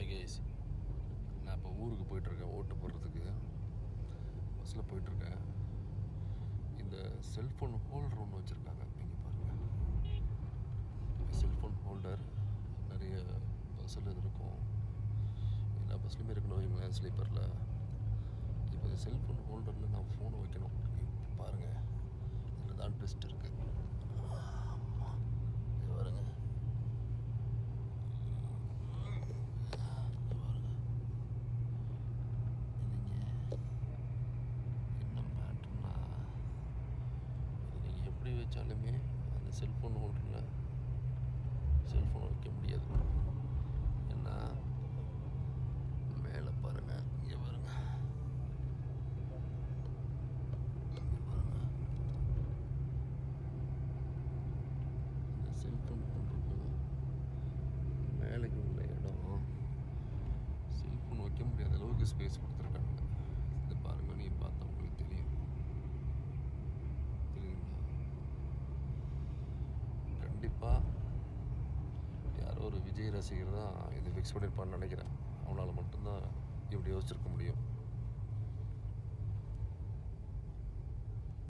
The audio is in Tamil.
ஹாய் கைஸ், நான் இப்போ ஊருக்கு போயிட்டுருக்கேன் ஓட்டு போடுறதுக்கு. பஸ்ஸில் போயிட்டுருக்கேன். இந்த செல்ஃபோன் ஹோல்டர் ஒன்று வச்சுருக்காங்க, இங்கே பாருங்கள். செல்ஃபோன் ஹோல்டர் நிறைய பஸ்ஸில் இருக்கும், எல்லா பஸ்லையுமே இருக்கணும் வைங்களேன், ஸ்லீப்பரில். இப்போ இந்த செல்ஃபோன் ஹோல்டரில் நான் ஃபோனை வைக்கணும். பாருங்கள், இதில் தான் ட்விஸ்ட் இருக்குது. பாருங்க, எப்படி வச்சாலுமே அந்த செல்ஃபோன் ஹோல்டரில் செல்ஃபோன் வைக்க முடியாது. ஏன்னா மேலே பாருங்கள், இங்கே பாருங்கள், இந்த செல்ஃபோன் ஹோல்டருக்கும் மேலேக்கு உள்ள இடம் செல்ஃபோன் வைக்க முடியாத அளவுக்கு ஸ்பேஸ் கொடுத்துருக்காங்க. இதை பாருங்கள், நீ பார்த்தா உங்களுக்கு தெரியும். கண்டிப்பாக யாரோ ஒரு விஜய் ரசிகர் தான் இதை ஃபிக்ஸ் பண்ணியிருப்பான்னு நினைக்கிறேன். அவனால் மட்டும்தான் இப்படி யோசிச்சிருக்க முடியும்.